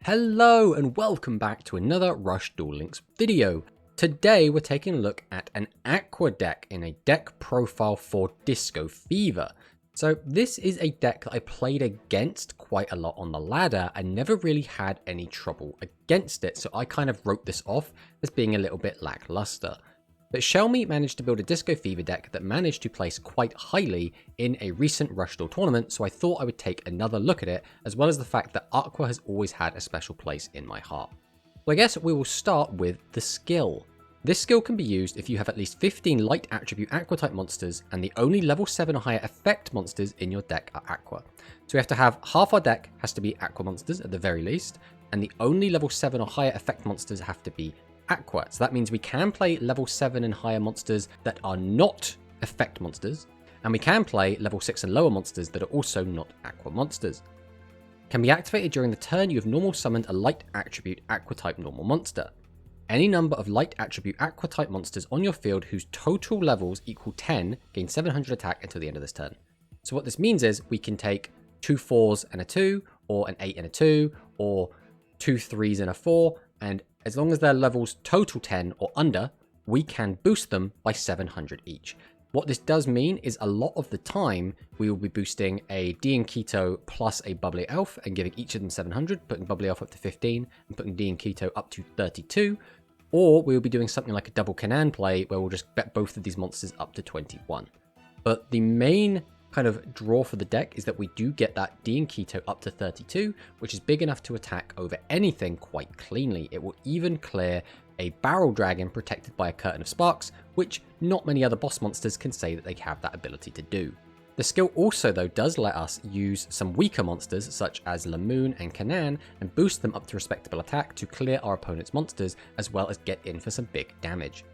Hello and welcome back to another Rush Duel Links video. Today we're taking a look at an Aqua deck in a deck profile for Disco Fever. So this is a deck that I played against quite a lot on the ladder and never really had any trouble against it, so I kind of wrote this off as being a little bit lackluster. But Shelmy managed to build a Disco Fever deck that managed to place quite highly in a recent Rush Duel tournament, so I thought I would take another look at it, as well as the fact that Aqua has always had a special place in my heart. So I guess we will start with the skill. This skill can be used if you have at least 15 light attribute Aqua type monsters, and the only level 7 or higher effect monsters in your deck are Aqua. So we have to have half our deck has to be Aqua monsters at the very least, and the only level 7 or higher effect monsters have to be Aqua. So that means we can play level 7 and higher monsters that are not effect monsters, and we can play level 6 and lower monsters that are also not Aqua monsters. Can be activated during the turn you have normal summoned a light attribute Aqua type normal monster. Any number of light attribute Aqua type monsters on your field whose total levels equal 10 gain 700 attack until the end of this turn. So what this means is we can take 2 4s and a 2, or an 8 and a 2, or 2 3s and a 4, and as long as their levels total 10 or under, we can boost them by 700 each. What this does mean is a lot of the time we will be boosting a D and Keto plus a Bubbly Elf and giving each of them 700, putting Bubbly Elf up to 15 and putting D and Keto up to 32. Or we will be doing something like a double Canaan play where we'll just bet both of these monsters up to 21. But the main kind of draw for the deck is that we do get that D and Keto up to 32, which is big enough to attack over anything quite cleanly. It will even clear a Barrel Dragon protected by a Curtain of Sparks, which not many other boss monsters can say that they have that ability to do. The skill also though does let us use some weaker monsters such as Lamoon and Canaan and boost them up to respectable attack to clear our opponent's monsters, as well as get in for some big damage.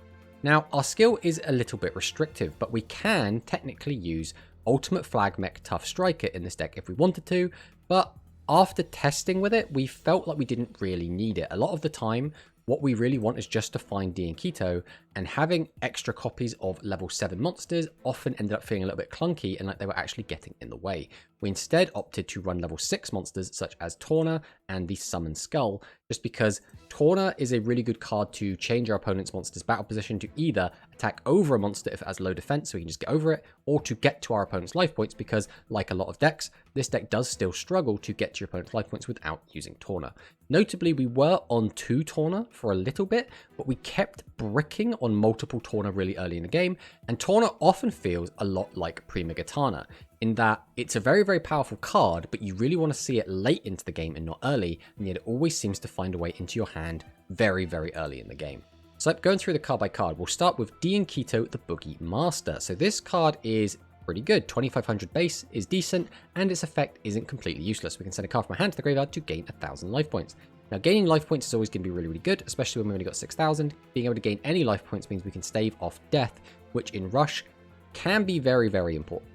Now our skill is a little bit restrictive, but we can technically use Ultimate Flag Mech Tough Striker in this deck if we wanted to, but after testing with it, we felt like we didn't really need it. A lot of the time, what we really want is just to find D and Keto, and having extra copies of level 7 monsters often ended up feeling a little bit clunky and like they were actually getting in the way. We instead opted to run level 6 monsters such as Torna and the Summon Skull, just because Torna is a really good card to change our opponent's monster's battle position to either attack over a monster if it has low defense so we can just get over it, or to get to our opponent's life points, because like a lot of decks, this deck does still struggle to get to your opponent's life points without using Torna. Notably, we were on 2 Torna for a little bit, but we kept bricking on multiple Torna really early in the game, and Torna often feels a lot like Prima Gitana, in that it's a very, very powerful card, but you really want to see it late into the game and not early, and yet it always seems to find a way into your hand very, very early in the game. So going through the card by card, we'll start with D and Keto, the Boogie Master. So this card is pretty good. 2500 base is decent, and its effect isn't completely useless. We can send a card from our hand to the graveyard to gain 1000 life points. Now, gaining life points is always going to be really, really good, especially when we've only got 6000. Being able to gain any life points means we can stave off death, which in Rush can be very, very important.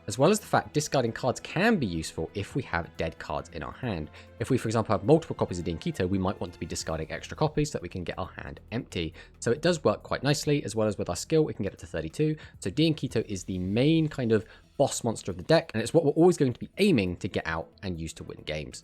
As well as the fact discarding cards can be useful if we have dead cards in our hand. If we, for example, have multiple copies of D and Keto, we might want to be discarding extra copies so that we can get our hand empty. So it does work quite nicely, as well as with our skill, we can get it to 32. So D and Keto is the main kind of boss monster of the deck, and it's what we're always going to be aiming to get out and use to win games.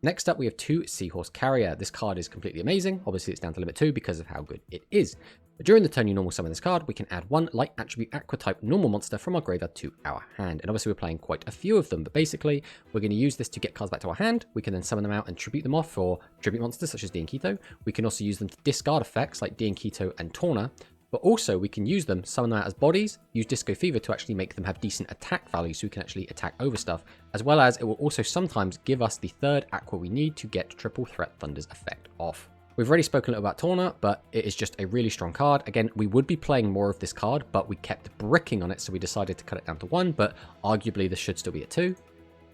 Next up, we have 2 Seahorse Carrier. This card is completely amazing. Obviously, it's down to limit 2 because of how good it is. But during the turn you normal summon this card, we can add 1 light attribute Aqua type normal monster from our graveyard to our hand. And obviously, we're playing quite a few of them, but basically, we're going to use this to get cards back to our hand. We can then summon them out and tribute them off for tribute monsters such as D and Keto. We can also use them to discard effects like D and Keto and Torna. But also, we can use them, summon them out as bodies, use Disco Fever to actually make them have decent attack value so we can actually attack over stuff, as well as it will also sometimes give us the 3rd Aqua we need to get Triple Threat Thunder's effect off. We've already spoken a little about Torna, but it is just a really strong card. Again, we would be playing more of this card, but we kept bricking on it, so we decided to cut it down to 1, but arguably this should still be a 2.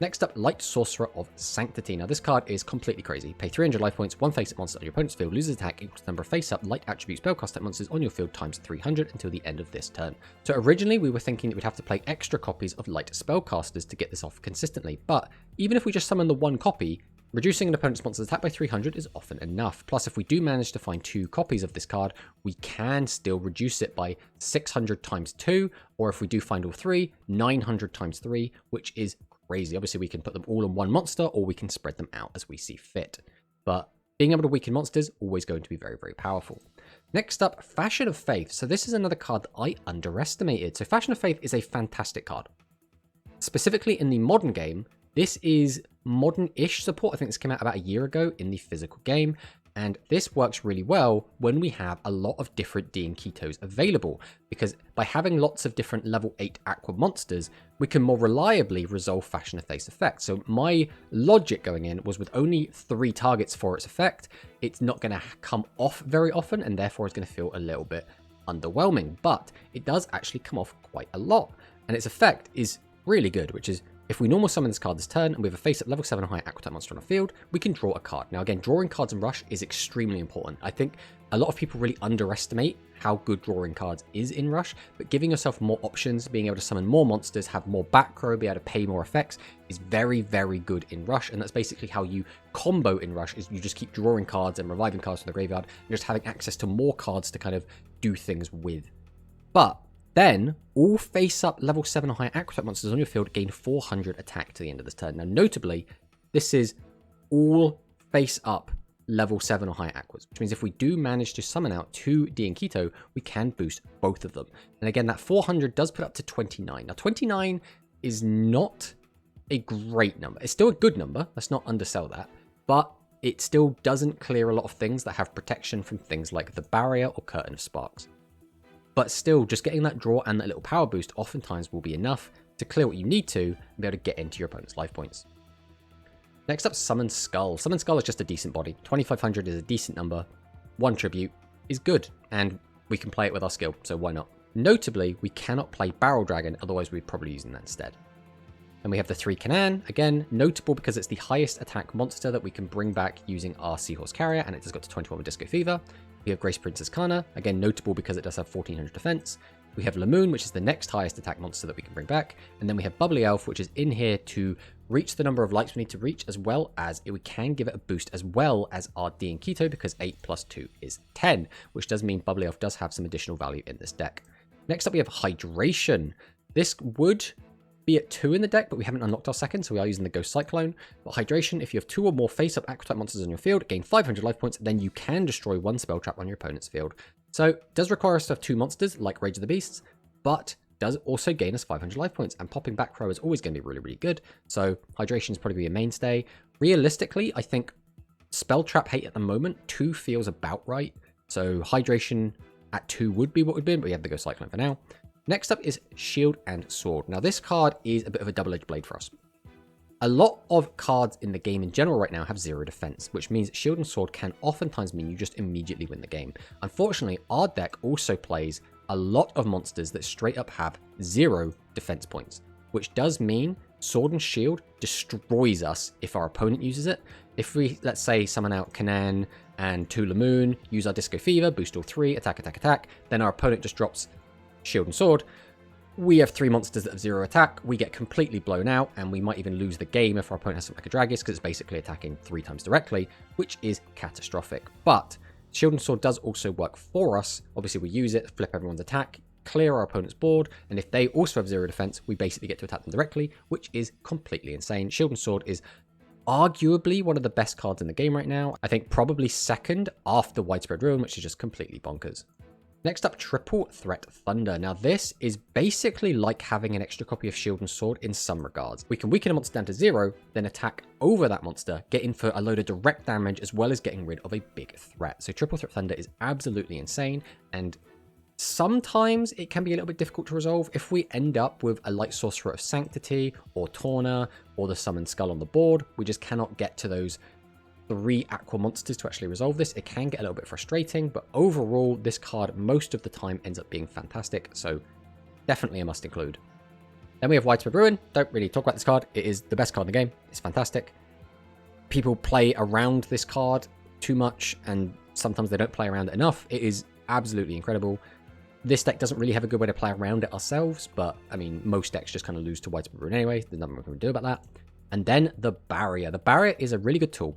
Next up, Light Sorcerer of Sanctity. Now, this card is completely crazy. Pay 300 life points, 1 face-up monster on your opponent's field loses attack equals the number of face-up light attribute spellcaster monsters on your field times 300 until the end of this turn. So originally, we were thinking that we'd have to play extra copies of Light Spellcasters to get this off consistently, but even if we just summon the 1 copy, reducing an opponent's monster's attack by 300 is often enough. Plus, if we do manage to find 2 copies of this card, we can still reduce it by 600 times 2, or if we do find all 3, 900 times 3, which is crazy. Obviously, we can put them all on 1 monster, or we can spread them out as we see fit. but being able to weaken monsters, always going to be very, very powerful. Next up, Fashion of Faith. So this is another card that I underestimated. So Fashion of Faith is a fantastic card. Specifically in the modern game, this is modern-ish support. I think this came out about a year ago in the physical game. And this works really well when we have a lot of different Dragonketos available, because by having lots of different level 8 Aqua monsters, we can more reliably resolve Fashion of Faith's effect. So my logic going in was with only 3 targets for its effect, it's not going to come off very often, and therefore it's going to feel a little bit underwhelming. But it does actually come off quite a lot, and its effect is really good, which is if we normal summon this card this turn and we have a face-up level 7 or higher Aqua type monster on our field, we can draw a card. Now again, drawing cards in Rush is extremely important. I think a lot of people really underestimate how good drawing cards is in Rush, but giving yourself more options, being able to summon more monsters, have more back row, be able to pay more effects is very, very good in Rush. And that's basically how you combo in Rush, is you just keep drawing cards and reviving cards from the graveyard and just having access to more cards to kind of do things with. But then, all face-up level 7 or higher Aqua type monsters on your field gain 400 attack to the end of this turn. Now, notably, this is all face-up level 7 or higher Aquas, which means if we do manage to summon out 2 Dragonketo, we can boost both of them. And again, that 400 does put up to 29. Now, 29 is not a great number. It's still a good number. Let's not undersell that. But it still doesn't clear a lot of things that have protection from things like the Barrier or Curtain of Sparks. But still, just getting that draw and that little power boost oftentimes will be enough to clear what you need to and be able to get into your opponent's life points. Next up, Summon Skull. Summon Skull is just a decent body. 2500 is a decent number. 1 tribute is good, and we can play it with our skill, so why not? Notably, we cannot play Barrel Dragon, otherwise we'd probably use that instead. Then we have the 3 Canaan, again, notable because it's the highest attack monster that we can bring back using our Seahorse Carrier, and it has got to 21 with Disco Fever. We have Grace Princess Kana, again notable because it does have 1400 defense. We have Lamoon, which is the next highest attack monster that we can bring back. And then we have Bubbly Elf, which is in here to reach the number of lights we need to reach, as well as we can give it a boost as well as our Dragonketo, because 8 plus 2 is 10, which does mean Bubbly Elf does have some additional value in this deck. Next up, we have Hydration. This would be at 2 in the deck, but we haven't unlocked our second, so we are using the Ghost Cyclone. But Hydration, if you have 2 or more face-up Aqua type monsters on your field, gain 500 life points, then you can destroy 1 spell trap on your opponent's field. So it does require us to have 2 monsters, like Rage of the Beasts, but does also gain us 500 life points, and popping back row is always going to be really, really good. So Hydration is probably a mainstay. Realistically, I think spell trap hate at the moment, 2 feels about right. So Hydration at 2 would be what would be, but we have the Ghost Cyclone for now. Next up is Shield and Sword. Now this card is a bit of a double-edged blade for us. A lot of cards in the game in general right now have 0 defense, which means Shield and Sword can oftentimes mean you just immediately win the game. Unfortunately, our deck also plays a lot of monsters that straight up have 0 defense points, which does mean Sword and Shield destroys us if our opponent uses it. If we, let's say, summon out Canaan and 2 Lamoon, use our Disco Fever, boost all 3, attack, attack, attack, then our opponent just drops Shield and Sword, we have 3 monsters that have 0 attack, we get completely blown out, and we might even lose the game if our opponent has something like a Dragus, because it's basically attacking 3 times directly, which is catastrophic. But Shield and Sword does also work for us. Obviously we use it, flip everyone's attack, clear our opponent's board, and if they also have 0 defense, we basically get to attack them directly, which is completely insane. Shield and Sword is arguably one of the best cards in the game right now. I think probably second after Widespread Ruin, which is just completely bonkers. Next up, Triple Threat Thunder. Now this is basically like having an extra copy of Shield and Sword in some regards. We can weaken a monster down to 0, then attack over that monster, get in for a load of direct damage, as well as getting rid of a big threat. So Triple Threat Thunder is absolutely insane, and sometimes it can be a little bit difficult to resolve. If we end up with a Light Sorcerer of Sanctity, or Torna, or the Summoned Skull on the board, we just cannot get to those 3 Aqua monsters to actually resolve this. It can get a little bit frustrating, but overall, this card most of the time ends up being fantastic, so definitely a must include. Then we have Widespread Ruin. Don't really talk about this card. It is the best card in the game. It's fantastic. People play around this card too much, and sometimes they don't play around it enough. It is absolutely incredible. This deck doesn't really have a good way to play around it ourselves, but I mean, most decks just kind of lose to Widespread Ruin anyway. There's nothing we can do about that. And then the Barrier. The Barrier is a really good tool.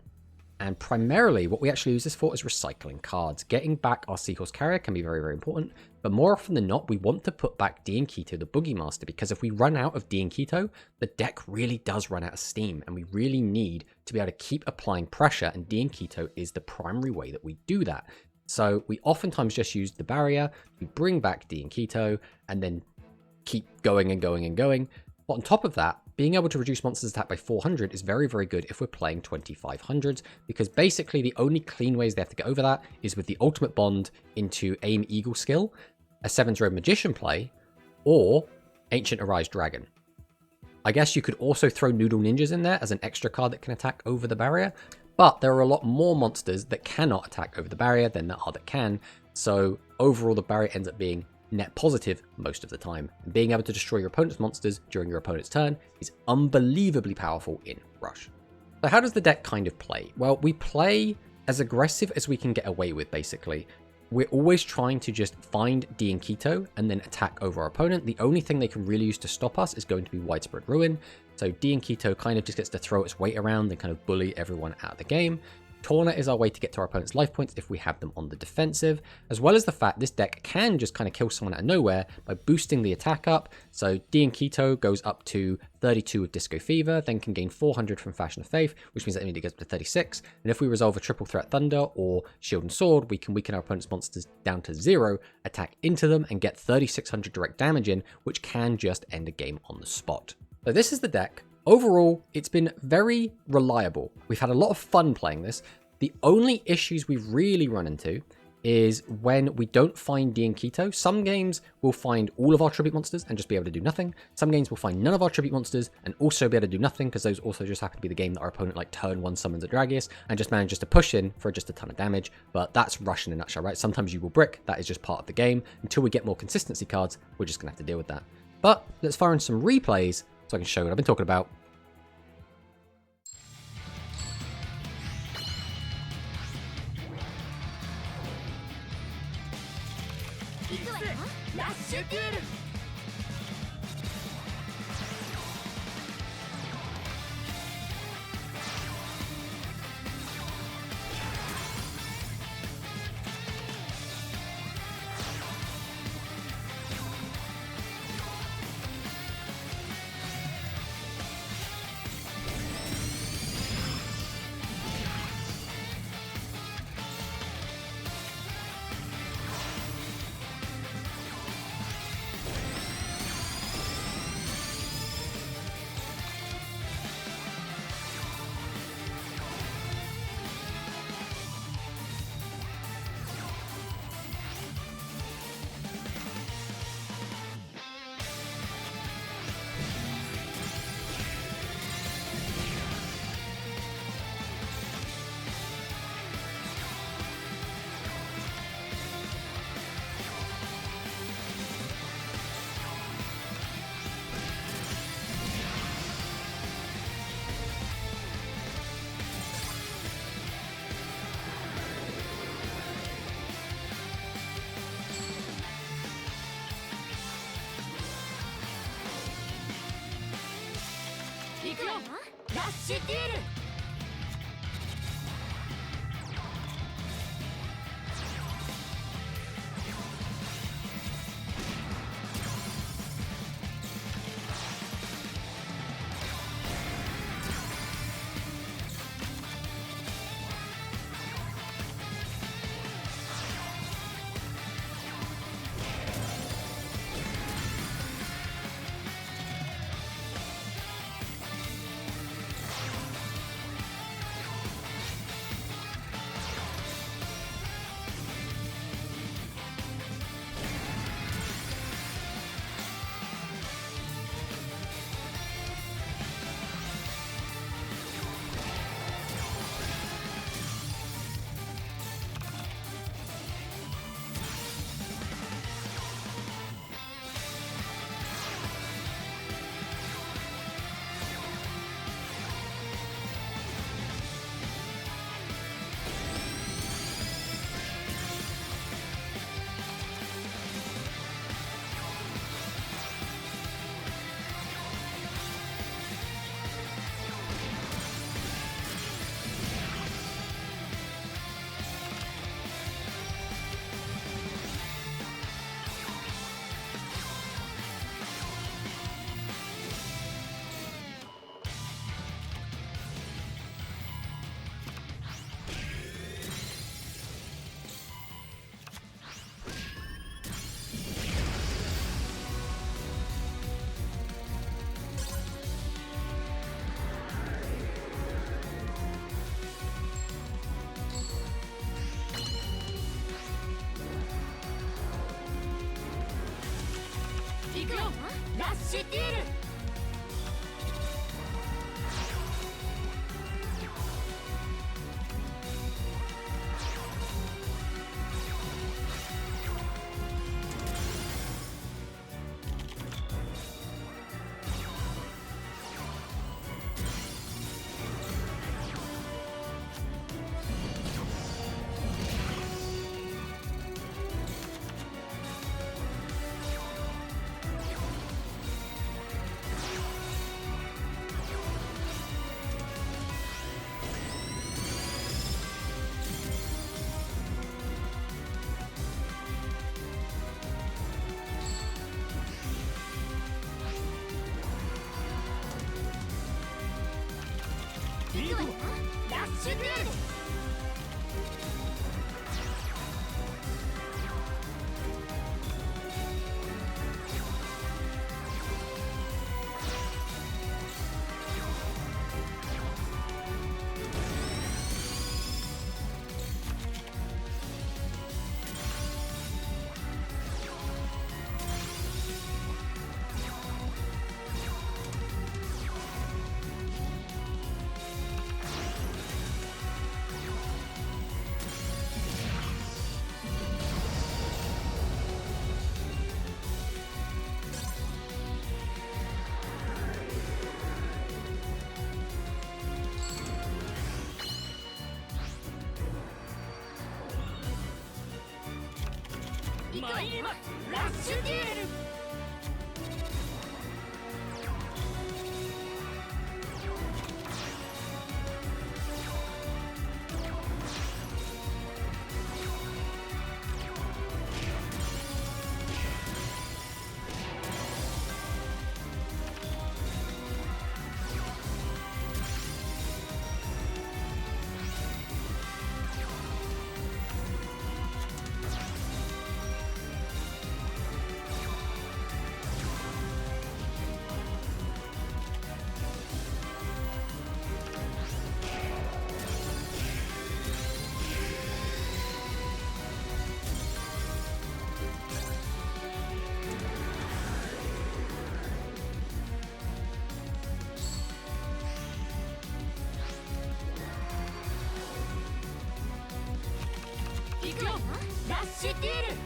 And primarily, what we actually use this for is recycling cards. Getting back our Seahorse Carrier can be very, very important. But more often than not, we want to put back D and Keto, the Boogie Master, because if we run out of D and Keto, the deck really does run out of steam. And we really need to be able to keep applying pressure. And D and Keto is the primary way that we do that. So we oftentimes just use the barrier to bring back D and Keto and then keep going and going and going. But on top of that, being able to reduce monsters' attack by 400 is very, very good if we're playing 2500s, because basically the only clean ways they have to get over that is with the Ultimate Bond into Aim Eagle skill, a 7-0 Magician play, or Ancient Arise Dragon. I guess you could also throw Noodle Ninjas in there as an extra card that can attack over the barrier, but there are a lot more monsters that cannot attack over the barrier than there are that can, so overall the barrier ends up being net positive most of the time. And being able to destroy your opponent's monsters during your opponent's turn is unbelievably powerful in Rush. So how does the deck kind of play? Well, we play as aggressive as we can get away with, basically. We're always trying to just find D and Keto and then attack over our opponent. The only thing they can really use to stop us is going to be Widespread Ruin. So D and Keto kind of just gets to throw its weight around and kind of bully everyone out of the game. Tauna is our way to get to our opponent's life points if we have them on the defensive, as well as the fact this deck can just kind of kill someone out of nowhere by boosting the attack up. So D and Keto goes up to 32 with Disco Fever, then can gain 400 from Fashion of Faith, which means that it goes up to 36. And if we resolve a Triple Threat Thunder or Shield and Sword, we can weaken our opponent's monsters down to 0, attack into them, and get 3600 direct damage in, which can just end a game on the spot. So this is the deck. Overall, it's been very reliable. We've had a lot of fun playing this. The only issues we've really run into is when we don't find D and Keto. Some games will find all of our tribute monsters and just be able to do nothing. Some games will find none of our tribute monsters and also be able to do nothing, because those also just happen to be the game that our opponent like turn 1 summons a Dragius and just manages to push in for just a ton of damage. But that's Rush in a nutshell, right? Sometimes you will brick. That is just part of the game. Until we get more consistency cards, we're just going to have to deal with that. But let's fire in some replays so I can show what I've been talking about. ラッシュデュエル。いいぞラッシュデュエル。参りますラッシュデュエル。行くよラッシュデュエル。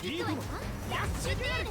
いいぞラッシュデュエル。